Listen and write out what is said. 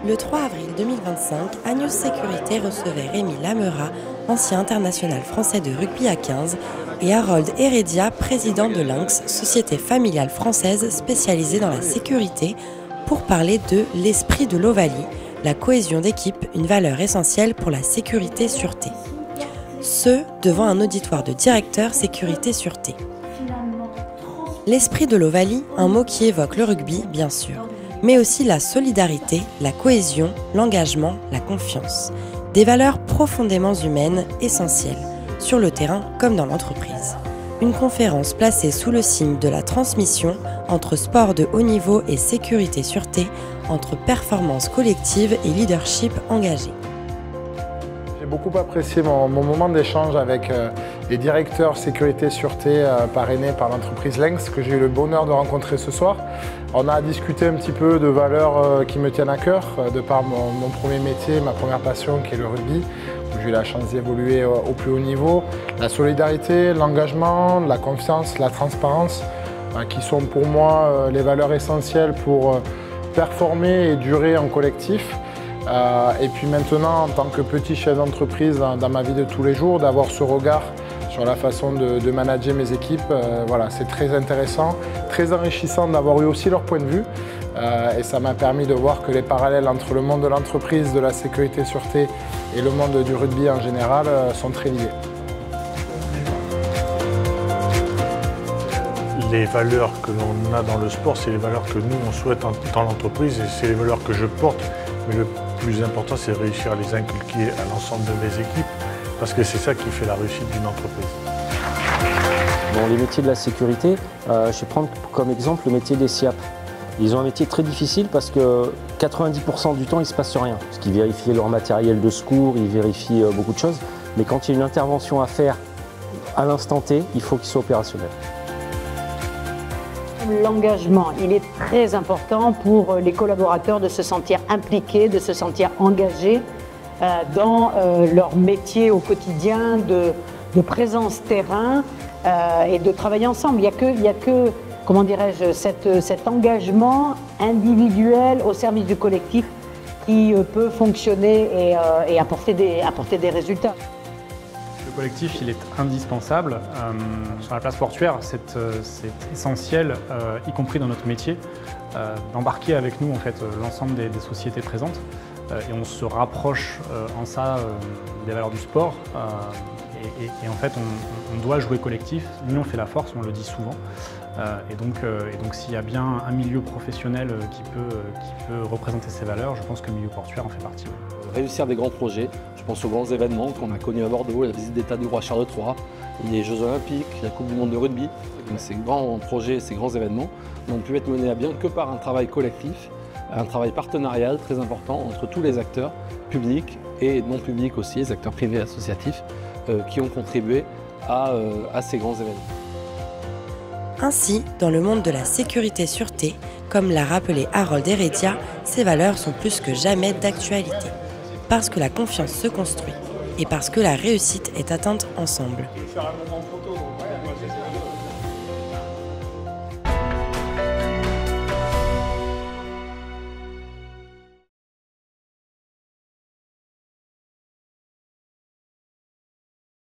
Le 3 avril 2025, Agnews Sécurité recevait Rémi Lamerat, ancien international français de rugby à 15, et Harold Heredia, président de Lynx, société familiale française spécialisée dans la sécurité, pour parler de l'esprit de l'Ovalie, la cohésion d'équipe, une valeur essentielle pour la sécurité-sûreté. Ce, devant un auditoire de directeurs sécurité-sûreté. L'esprit de l'Ovalie, un mot qui évoque le rugby, bien sûr, mais aussi la solidarité, la cohésion, l'engagement, la confiance. Des valeurs profondément humaines, essentielles, sur le terrain comme dans l'entreprise. Une conférence placée sous le signe de la transmission entre sport de haut niveau et sécurité-sûreté, entre performance collective et leadership engagé. J'ai beaucoup apprécié mon moment d'échange avec les directeurs sécurité-sûreté parrainés par l'entreprise Lynx que j'ai eu le bonheur de rencontrer ce soir. On a discuté un petit peu de valeurs qui me tiennent à cœur, de par mon premier métier, ma première passion qui est le rugby, où j'ai eu la chance d'évoluer au plus haut niveau. La solidarité, l'engagement, la confiance, la transparence, qui sont pour moi les valeurs essentielles pour performer et durer en collectif. Et puis maintenant, en tant que petit chef d'entreprise dans ma vie de tous les jours, d'avoir ce regard sur la façon de manager mes équipes, voilà, c'est très intéressant, très enrichissant d'avoir eu aussi leur point de vue. Et ça m'a permis de voir que les parallèles entre le monde de l'entreprise, de la sécurité-sûreté et le monde du rugby en général sont très liés. Les valeurs que l'on a dans le sport, c'est les valeurs que nous, on souhaite dans l'entreprise et c'est les valeurs que je porte. Mais le plus important, c'est de réussir à les inculquer à l'ensemble de mes équipes parce que c'est ça qui fait la réussite d'une entreprise. Dans les métiers de la sécurité, je vais prendre comme exemple le métier des SIAP. Ils ont un métier très difficile parce que 90% du temps, il ne se passe rien. Parce qu'ils vérifient leur matériel de secours, ils vérifient beaucoup de choses. Mais quand il y a une intervention à faire à l'instant T, il faut qu'ils soient opérationnels. L'engagement, il est très important pour les collaborateurs de se sentir impliqués, de se sentir engagés dans leur métier au quotidien, de présence terrain et de travailler ensemble. Il y a que comment dirais-je, cet engagement individuel au service du collectif qui peut fonctionner et apporter des résultats. Le collectif, il est indispensable. Sur la place portuaire, c'est essentiel, y compris dans notre métier, d'embarquer avec nous en fait, l'ensemble des sociétés présentes. Et on se rapproche en ça des valeurs du sport. Et en fait, on doit jouer collectif. L'union fait la force, on le dit souvent. Et donc s'il y a bien un milieu professionnel qui peut représenter ces valeurs, je pense que le milieu portuaire en fait partie. Réussir des grands projets, je pense aux grands événements qu'on a connus à Bordeaux, la visite d'État du roi Charles III, les Jeux Olympiques, la Coupe du Monde de rugby. Donc ces grands projets, ces grands événements n'ont pu être menés à bien que par un travail collectif, un travail partenarial très important entre tous les acteurs publics et non publics aussi, les acteurs privés associatifs, qui ont contribué à ces grands événements. Ainsi, dans le monde de la sécurité-sûreté, comme l'a rappelé Harold Heredia, ces valeurs sont plus que jamais d'actualité. Parce que la confiance se construit et parce que la réussite est atteinte ensemble.